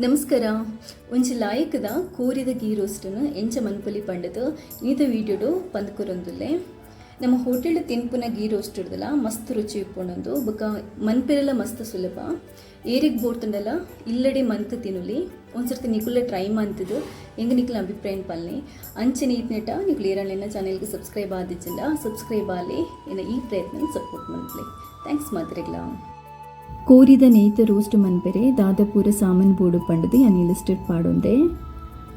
ನಮಸ್ಕಾರ. ಒಂಜಿ ಲಾಯಕದ ಕೋರಿದ ಗೀ ರೋಸ್ಟನ್ನು ಎಂಚ ಮನ್ಪೊಲಿ ಪಂಡದು ಈತ ವೀಡಿಯೋಡು ಪಂದ್ಕೊರೊಂದುಲ್ಲೆ. ನಮ್ಮ ಹೋಟೆಲ್ ತಿನ್ಪುನ ಗೀ ರೋಸ್ಟ್ ಇಡ್ದಲ್ಲ ಮಸ್ತ್ ರುಚಿ ಇಪ್ಪೊಂಡೊಂದು ಬೊಕ ಮನ್ಪೆರೆಲ್ಲ ಮಸ್ತ್ ಸುಲಭ. ಏರಿಗ್ ಬೋರ್ತಂಡಲ್ಲ ಇಲ್ಲಡೆ ಮಂತ್ ತಿನ್ನುಲಿ ಒಂದ್ಸರ್ತಿ ನಿಕುಲ್ಲೆ ಟ್ರೈ ಮಂತದು ಎಂಗ ನಿಕುಲ ಅಭಿಪ್ರಾಯ ಪಲ್ಲೆ ಅಂಚನೆ ಈತ್ನೆಟ ನಿಕುಲು ಏರಣ್ಣ ಚಾನೆಲ್ಗೆ ಸಬ್ಸ್ಕ್ರೈಬ್ ಆದಿಚ್ಚಿಲ್ಲ ಸಬ್ಸ್ಕ್ರೈಬ್ ಆಲಿ ಏನ ಈ ಪ್ರಯತ್ನ ಸಪೋರ್ಟ್ ಮನ್ಪಲೆ. ಥ್ಯಾಂಕ್ಸ್ ಮಾತ್ರೆಗ್ಲಾ. ಕೋರಿದ ನೇಯ್ತ ರೋಸ್ಟ್ ಮನ್ಪೆರೆ ದಾದಾಪೂರ ಸಾಮಾನು ಬೋಡು ಪಂಡದು ಯಾನು ಲಿಸ್ಟೆಡ್ ಪಾಡೊಂದೆ.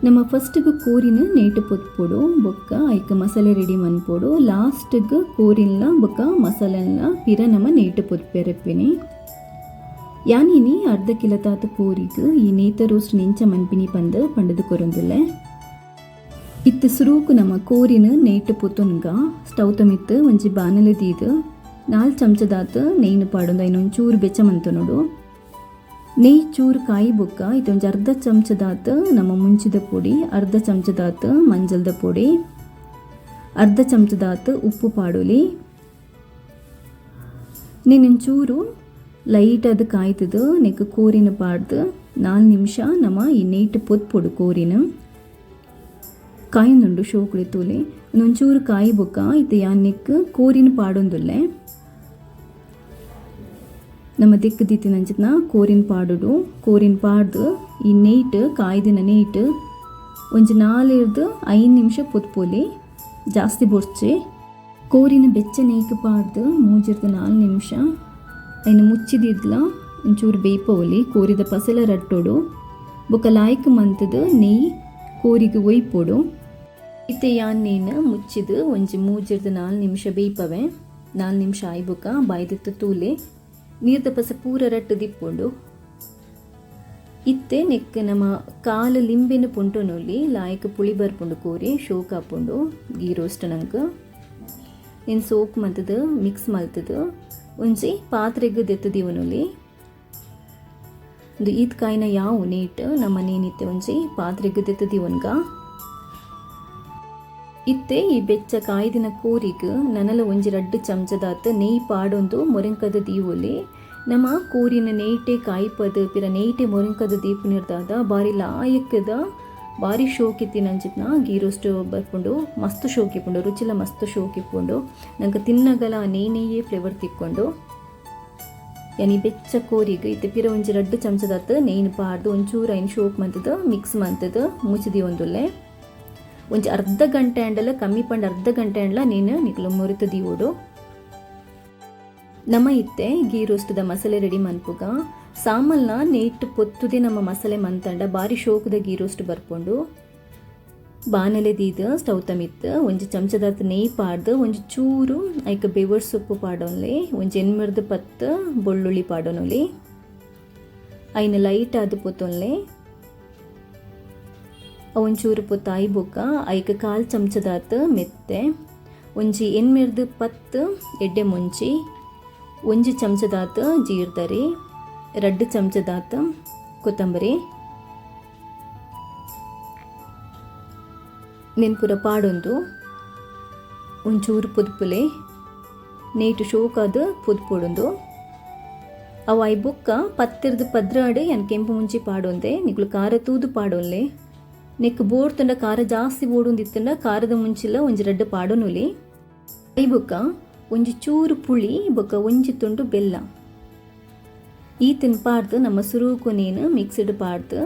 ನಮ್ಮ ಫಸ್ಟ್ಗೆ ಕೋರಿನ ನೇಟು ಪೊತ್ಪೊಡು ಬೊಕ್ಕ ಐಕ ಮಸಾಲೆ ರೆಡಿ ಮನ್ಪೊಡು. ಲಾಸ್ಟ್ಗೆ ಕೋರಿನ್ಲ ಬೊಕ್ಕ ಮಸಾಲೆಲ್ಲ ಪಿರ ನಮ್ಮ ನೇಟು ಪೊತ್ಪೆರೆಪ್ಪಿನಿ. ಯಾನಿನಿ ಅರ್ಧ ಕಿಲೋ ತಾತ ಕೋರಿಗೆ ಈ ನೇಯ್ತ ರೋಸ್ಟ್ ನೆಂಚ ಮನ್ಪಿನಿ ಪಂಡದು ಕೊರೊಂದುಲ್ಲೆ. ಇತ್ತು ಸುರೂಕು ನಮ್ಮ ಕೋರಿನ ನೇಟು ಪೊತ್ತೊನ್ಗ ಸ್ಟವ್ ತಮಿತ್ತು ಒಂಜಿ ಬಾಣಲೆ ದೀದು 4 ಚಮಚದಾತ ನೆಯ್ನು ಪಾಡೊಂದು ಐನೊಂಚೂರು ಬೆಚ್ಚ ಮಂತನೋಡು. ನೆಯ್ ಚೂರು ಕಾಯಿ ಬೊಕ್ಕ ಇದೊಂದು ಅರ್ಧ ಚಮಚದಾತ ನಮ್ಮ ಮುಂಚಿದ ಪೊಡಿ, ಅರ್ಧ ಚಮಚದಾತ ಮಂಜಲ್ದ ಪೊಡಿ, ಅರ್ಧ ಚಮಚದಾತ ಉಪ್ಪು ಪಾಡೋಲಿ. ನೀನೊಂಚೂರು ಲೈಟ್ ಅದು ಕಾಯ್ತದ ನೆಕ್ ಕೋರಿನ ಪಾಡ್ದು 4 ನಿಮಿಷ ನಮ್ಮ ಈ ನೇಟ್ ಪೊತ್ಪೊಡು ಕೋರಿನ ಕಾಯಿಂದುಂಡು ಶೋಕುಳಿ ತೂಲಿ ಒಂಚೂರು ಕಾಯಿ ಬೊಕ್ಕ ಇದು ಯಾನೆಕ್ ಕೋರಿನ ಪಾಡೊಂದುಲ್ಲೆ. ನಮ್ಮ ದಿಕ್ಕು ದಿತ್ತಿನಂಚಿನ ಕೋರಿನ ಪಾಡುಡು ಕೋರಿನ ಪಾಡ್ದು ಈ ನೇಟ್ ಕಾಯ್ದಿನ ನೇಟ್ ಒಂಜಿ 4-5 ನಿಮಿಷ ಪೊತ್ಪೊಲಿ ಜಾಸ್ತಿ ಬೊರ್ಚೆ. ಕೋರಿನ ಬೆಚ್ಚ ನೇಯ್ಕ್ ಪಾಡ್ದು 3-4 ನಿಮಿಷ ಐನು ಮುಚ್ಚಿದಿದ್ಲ ಒಂಚೂರು ಬೇಯ್ಪೊಲಿ ಕೋರಿದ ಪಸಲ ರಟ್ಟೋಡು ಬೊಕ್ಕ ಲಾಯ್ಕ್ ಮಂತದ ನೆಯ್ ಕೋರಿಗೆ ಒಯ್ಪೊಡು. ಇತ್ತೆ ಯಾನ್ನೇನು ಮುಚ್ಚಿದು ಒಂಜಿ 3-4 ನಿಮಿಷ ಬೇಯ್ಪವೆ. 4 ನಿಮಿಷ ಆಯ್ಬೊಕ್ಕ ಬಾಯ್ದಿತ್ತು ತೂಲೆ ನೀರ್ದ ಪಸ ಪೂರ ರಟ್ಟು ದಿಪ್ಪೊಂಡು ಇತ್ತೆ ನೆಕ್ ನಮ್ಮ ಕಾಲು ಲಿಂಬೆನ ಪುಂಟೊನೊಲಿ ಲಾಯಕ್ ಪುಳಿ ಬರ್ಪುಂಡು ಕೋರಿ ಶೋಕ್ ಹಾಪುಂಡು ಗೀ ರೋಸ್ಟ್ ನಂಗೆ ಏನು ಸೋಕ್ ಮಲ್ತದು ಮಿಕ್ಸ್ ಮಲ್ತದು ಒಂಜಿ ಪಾತ್ರೆಗೆ ದೆತ್ತದಿವನೊಲಿ ಒಂದು ಈದ್ ಕಾಯಿನ ಯಾವ ನೇಟ್ ನಮ್ಮ ನೇನಿತ್ತೆ ಒಂಜಿ ಪಾತ್ರೆಗೆ ದೆತ್ತದಿವನ್ಗ ಇತ್ತೆ ಈ ಬೆಚ್ಚ ಕಾಯ್ದಿನ ಕೋರಿಗೆ ನನಲ ಒಂಜಿ 2 ಚಮಚದಾತ ನೆಯ್ ಪಾಡೊಂದು ಮೊರಂಕದ ದೀವೊಲಿ. ನಮ್ಮ ಕೋರಿನ ನೇಟೆ ಕಾಯಿಪದ ಪಿರ ನೇಟೆ ಮೊರಂಕದ ದೀಪ ನಿರ್ದಾದ ಬಾರಿ ಲಾಯಕದ ಬಾರಿ ಶೋಕಿತ್ತಿನಂಚಿತ್ನ ಗೀ ರೋಸ್ಟ್ ಬರ್ಪುಂಡು ಮಸ್ತ್ ಶೋಕಿಪುಂಡು ರುಚಿಲ ಮಸ್ತ್ ಶೋಕಿಪುಂಡು ನಂಗೆ ತಿನ್ನಗಲ ನೇನೆಯೇ ಫ್ಲೇವರ್ ತಿಕ್ಕೊಂಡು ಯಾನಿ ಬೆಚ್ಚ ಕೋರಿಗೆ ಇತ್ತೆ ಪಿರ ಒಂಜಿ 2 ಚಮಚದಾತ ನೇಯ್ನು ಪಾಡ್ದು ಒಂಚೂರು ಐನು ಶೋಕ್ ಮಂತದ ಮಿಕ್ಸ್ ಮಂತದ ಮುಚ್ಚಿದಿ ಒಂದುಲ್ಲೆ ಒಂಜಿ ಅರ್ಧ ಗಂಟೆ ಅಂಡಲ ಕಮ್ಮಿ ಪಂಡ ಅರ್ಧ ಗಂಟೆ ಅಂಡಲ ನೀನು ನಿಕ್ಲು ಮುರಿತದಿ ಓಡು. ನಮ್ಮ ಇತ್ತೆ ಗೀ ರೋಸ್ಟದ ಮಸಾಲೆ ರೆಡಿ ಮನ್ಪುಗ ಸಾಮಲ್ನ ನೇಟ್ ಪೊತ್ತುದೆ ನಮ್ಮ ಮಸಾಲೆ ಮಂತಂಡ ಬಾರಿ ಶೋಕದ ಗೀ ರೋಸ್ಟ್ ಬರ್ಪುಂಡು. ಬಾಣಲೆ ದೀದ ಸ್ಟವ್ ತಮಿತ್ತು ಒಂಜಿ ಚಮಚದಾತ ನೆಯ್ ಪಾಡ್ದು ಒಂಜಿ ಚೂರು ಐಕ ಬೆವರ್ ಸೊಪ್ಪು ಪಾಡೋನ್ಲಿ ಒಂಜಿ 8-10 ಬೆಳ್ಳುಳ್ಳಿ ಪಾಡೋನೊಲಿ ಐನ ಲೈಟ್ ಆದ ಪೊತ್ತೊನ್ಲೆ ಒಂಚೂರು ಪೊತ್ತಾಯಿ ಬೊಕ್ಕ ಐಕ 1/4 ಚಮಚದಾತ ಮೆತ್ತೆ ಒಂಜಿ 8-10 ಎಡ್ಡೆ ಮುಂಚಿ ಒಂಜಿ ಚಮಚದಾತ ಜೀರ್ದರಿ 2 ಚಮಚದಾತ ಕೊತ್ತಂಬರಿ ನೆನ್ಪುರ ಪಾಡೊಂದು ಒಂಚೂರು ಪುದ್ಪುಲೆ ನೇಟು ಶೋಕಾದ ಪುದ್ಪೊಡೊಂದು ಅವು ಐ ಬೊಕ್ಕ 10 ಪದ್ರಾಡೆ ಎನ್ ಕೆಂಪು ಮುಂಚಿ ಪಾಡೊಂದೆ ನಿಕ್ಲು ಖಾರ ತೂದು ಪಾಡೊನ್ಲೆ ನೆಕ್ ಬೋಡ್ತಂಡ ಖಾರ ಜಾಸ್ತಿ ಬೋಡೊಂದಿತ್ತಂಡ ಖಾರದ ಮುಂಚಿಲ್ಲ ಒಂಜಿ 2 ಪಾಡೊನುಲಿ ಐ ಬೊಕ್ಕ ಒಂಜಿ ಚೂರು ಪುಳಿ ಬೊಕ್ಕ ಒಂಜಿ ತುಂಡು ಬೆಲ್ಲ ಈತಿನ ಪಾಡ್ದು ನಮ್ಮ ಸುರೂಕೊನೇನು ಮಿಕ್ಸ್ಡ್ ಪಾಡ್ದು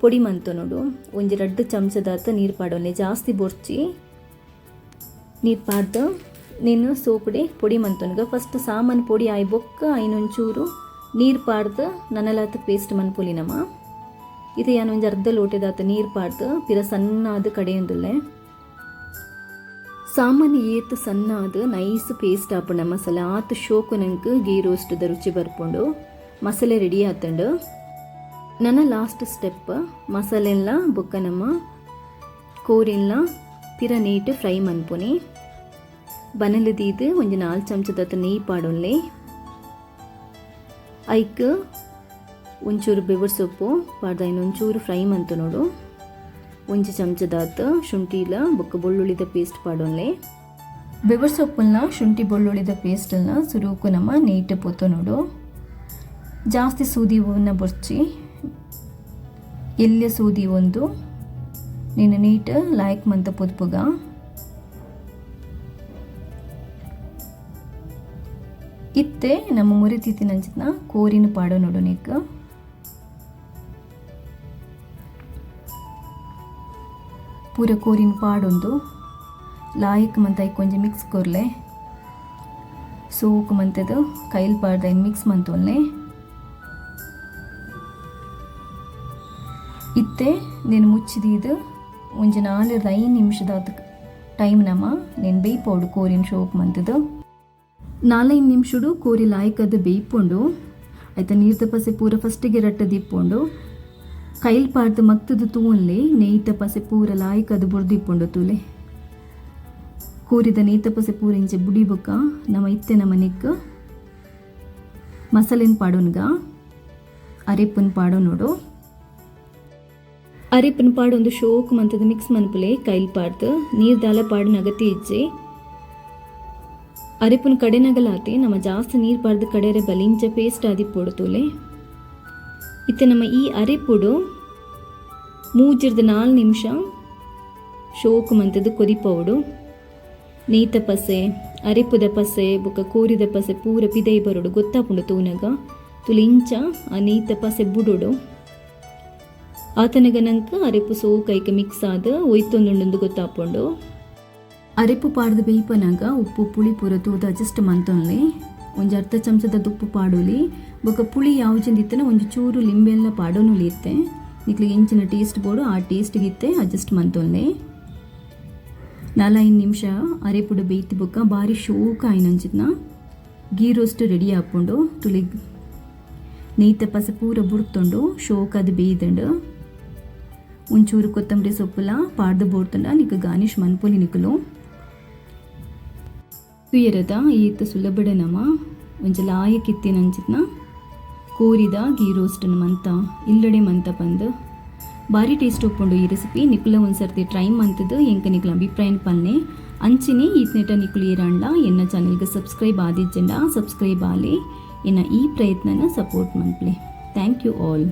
ಪೊಡಿ ಮಂತೊನೊಡು ಒಂಜಿ 2 ಚಮಚದಾತ ನೀರು ಪಾಡೊನ್ನೆ ಜಾಸ್ತಿ ಬೊರ್ಚಿ ನೀರು ಪಾಡ್ದು ನೀನು ಸೋಪುಡೆ ಪೊಡಿ ಮಂತೊನ್ಗ ಫಸ್ಟ್ ಸಾಮಾನು ಪೊಡಿ ಆಯ್ ಬೊಕ್ಕ ಐನೊಂಚೂರು ನೀರು ಪಾಡ್ದು ನನಲಾತ ಪೇಸ್ಟ್ ಮನ್ಪೊಲಿ ನಮ್ಮ ಇದು ಯಾನೊಂಜಿ ಅರ್ಧ ಲೋಟೆದಾತ ನೀರು ಪಾಡ್ದು ಪಿರ ಸಣ್ಣ ಆದ ಕಡೆಯೊಂದುಲ್ಲೆ ಸಾಮಾನ್ಯ ಏತ್ ಸಣ್ಣ ಆದ ನೈಸ್ ಪೇಸ್ಟ್ ಆಪುಂಡ ಮಸಾಲೆ ಆತ ಶೋಕು ನಂಗೆ ಗೀ ರೋಸ್ಟದ ರುಚಿ ಬರ್ಪುಂಡು ಮಸಾಲೆ ರೆಡಿ ಆತಂಡು. ನನ್ನ ಲಾಸ್ಟ್ ಸ್ಟೆಪ್ ಮಸಾಲೆಲ್ಲ ಬೊಕ್ಕ ನಮ್ಮ ಕೋರಿಲ್ಲ ಪಿರ ನೇಟ್ ಫ್ರೈ ಮನ್ಪುನಿ. ಬನಲು ದೀದು ಒಂಜಿ 4 ಚಮಚದಾತ ನೆಯ್ ಪಾಡೊನ್ಲೆ ಐಕ್ ಒಂಚೂರು ಬೆವರ್ ಸೊಪ್ಪು ಪಾಡ್ದು ಐನೊಂಚೂರು ಫ್ರೈ ಮಂತುನೋಡು ಒಂಜಿ ಚಮಚದಾತ ಶುಂಠಿಲ ಬೊಕ್ಕ ಬೆಳ್ಳುಳ್ಳಿದ ಪೇಸ್ಟ್ ಪಾಡೊನ್ಲೆ ಬೆವರ್ ಸೊಪ್ಪನ್ನ ಶುಂಠಿ ಬೆಳ್ಳುಳ್ಳಿದ ಪೇಸ್ಟನ್ನ ಸುರೂಕು ನಮ್ಮ ನೇಟ್ ಪೊತ್ತೊನೋಡು ಜಾಸ್ತಿ ಸೂದಿ ಹೂವನ್ನ ಬೊರ್ಚಿ ಎಲ್ಯ ಸೂದಿ ಒಂದು ನೀನು ನೀಟ್ ಲಾಯ್ಕ್ ಮಂತ ಪೊದ್ಪುಗ ಇತ್ತೆ ನಮ್ಮ ಮುರಿತಿತ್ತಿನಂಚಿನ ಕೋರಿನ ಪಾಡೋ ನೋಡು ನೀಕ್ ಪೂರ ಕೋರಿನ ಪಾಡೊಂದು ಲಾಯ್ಕ್ ಮಂತ ಕೊಂಚ ಮಿಕ್ಸ್ ಕೊರ್ಲೆ ಸೋಕು ಮಂತದು ಕೈಲ್ ಪಾಡ್ದ ಮಿಕ್ಸ್ ಮಂತೊಲ್ಲೆ ಇತ್ತೆ నేను ಮುಚ್ಚಿದಿದ್ದು ಒಂಜಿ 4-5 ನಿಮಿಷದ ಟೈಮ್ ನಮ నేను ಬೇಯ್ಪೋಡು ಕೋರಿನ ಶೋಕ್ ಮಂತದು 4-5 ನಿಮಿಷಡು ಕೋರಿ ಲಾಯ್ಕದ್ದು ಬೇಯ್ಪೊಂಡು ಆಯ್ತಾ ನೀರ್ದ ಪಸೆ ಪೂರ ಫಸ್ಟಿಗೆ ರಟ್ಟ ದಿಪ್ಪೊಂಡು ಕೈಲ್ ಪಾಡ್ದು ಮಕ್ತದು ತೂನ್ಲಿ ನೇಯ್ತ ಪಸೆ ಪೂರ ಲಾಯ್ಕದ್ದು ಬುಡ್ದಿಪ್ಪೊಂಡು ತೂಲೆ ಕೋರಿದ ನೇಯ್ತ ಪಸೆ ಪೂರ ಇಂಚೆ ಬುಡಿ ಬುಕ್ಕ ನಮ್ಮ ಇತ್ತೆ ನಮ್ಮ ನೆಕ್ ಮಸಾಲೆನ ಪಾಡೋನ್ಗ ಅರೆಪ್ಪನ್ ಪಾಡೋ ನೋಡು ಅರೆಪ್ಪನ ಪಾಡು ಒಂದು ಶೋಕ್ ಮಂತದ ಮಿಕ್ಸ್ ಮನ್ಪುಲೆ ಕೈಲ್ ಪಾಡ್ದು ನೀರು ದಾಲ ಪಾಡಿನ ಅಗತ್ಯ ಇಜ್ಜಿ ಅರೆಪ್ಪನ ಕಡೆನಗಲಾತಿ ನಮ್ಮ ಜಾಸ್ತಿ ನೀರು ಪಾಡ್ದು ಕಡೆರೆ ಬಲಿಂಚ ಪೇಸ್ಟ್ ಆದಿಪ್ಪೋಡು ತೂಲೆ ಇತ್ತೆ ನಮ್ಮ ಈ ಅರೆಪ್ಪುಡು 3-4 ನಿಮಿಷ ಶೋಕ್ ಮಂತದ ಕೊದಿಪೋಡು ನೀತ ಪಸೆ ಅರೆಪ್ಪುದ ಪಸೆ ಬೊಕ್ಕ ಕೋರಿದ ಪಸೆ ಪೂರ ಪಿದೈ ಬರೋಡು ಗೊತ್ತಾಪುಂಡು ತೂನಗ ತುಲಿ ಇಂಚ ಆ ನೀತ ಪಸೆ ಬುಡೋಡು ಆತನಗ ನಂಕ ಅರೆಪ್ಪು ಸೋಕೈಕ ಮಿಕ್ಸ್ ಆದ ಒಯ್ತೊಂದುಂಡು ಗೊತ್ತಾಪುಂಡು ಅರೆಪ್ಪು ಪಾಡ್ದು ಬೇಯ್ಪನಾಗ ಉಪ್ಪು ಪುಳಿ ಪೂರ ತೂದ ಅಡ್ಜಸ್ಟ್ ಮಂತೊನ್ಲಿ ಒಂಜಿ ಅರ್ಧ ಚಮಚದ ಉಪ್ಪು ಪಾಡೋಲಿ ಬೊಕ್ಕ ಪುಳಿ ಯಾವ್ಜಿಂದಿತ್ತನ ಒಂಜಿ ಚೂರು ಲಿಂಬೆಲ್ಲ ಪಾಡೋನುಲಿ ಇತ್ತೆ ನಿಕ್ಲಿಗೆ ಎಂಚಿನ ಟೇಸ್ಟ್ ಬೋಡು ಆ ಟೇಸ್ಟ್ಗಿತ್ತೆ ಅಡ್ಜಸ್ಟ್ ಮಂತೊನ್ಲಿ 4-5 ನಿಮಿಷ ಅರೆಪುಡು ಬೇಯ್ತಿ ಬೊಕ್ಕ ಬಾರಿ ಶೋಕ ಆಯ್ನಂಚಿತ್ನ ಗೀ ರೋಸ್ಟ್ ರೆಡಿ ಹಾಕ್ಕೊಂಡು ತುಳಿ ನೇಯ್ತ ಪಸೆ ಪೂರ ಬುಡ್ತೊಂಡು ಶೋಕ ಅದು ಬೇಯ್ದಂಡು ಒಂಚೂರು ಕೊತ್ತಂಬರಿ ಸೊಪ್ಪುಲ ಪಾಡ್ದು ಬೋಡ್ತಂಡ ನಿಕ್ಕ ಗಾರ್ನಿಷ್ ಮನ್ಪೊಲಿ ನಿಕ್ಕಲು ತುಯರದ ಈತ ಸುಲಭಡ ನಮ ಒಂಜ ಲಾಯ ಕಿತ್ತಿನಂಚಿತ್ನ ಕೋರಿದ ಗೀ ರೋಸ್ಟನ್ನು ಮಂತ ಇಲ್ಲಡೆ ಮಂತ ಬಂದು ಭಾರಿ ಟೇಸ್ಟ್ ಒಪ್ಪುಂಡು ಈ ರೆಸಿಪಿ ನಿಕ್ಕುಲ ಒಂದ್ಸರ್ತಿ ಟ್ರೈ ಮಂತದ್ದು ಎಂಕ ನಿಕ್ಕಲ ಅಭಿಪ್ರಾಯನ ಪನ್ನೆ ಅಂಚಿನಿ ಈತ್ನೆಟ ನಿಕ್ಕುಲು ಏರಂಡ ಎನ್ನ ಚಾನೆಲ್ಗೆ ಸಬ್ಸ್ಕ್ರೈಬ್ ಆದಿಜ್ಜಂಡ ಸಬ್ಸ್ಕ್ರೈಬ್ ಆಲಿ ಎನ್ನ ಈ ಪ್ರಯತ್ನನ ಸಪೋರ್ಟ್ ಮನ್ಪ್ಲೆ ಥ್ಯಾಂಕ್ ಯು ಆಲ್.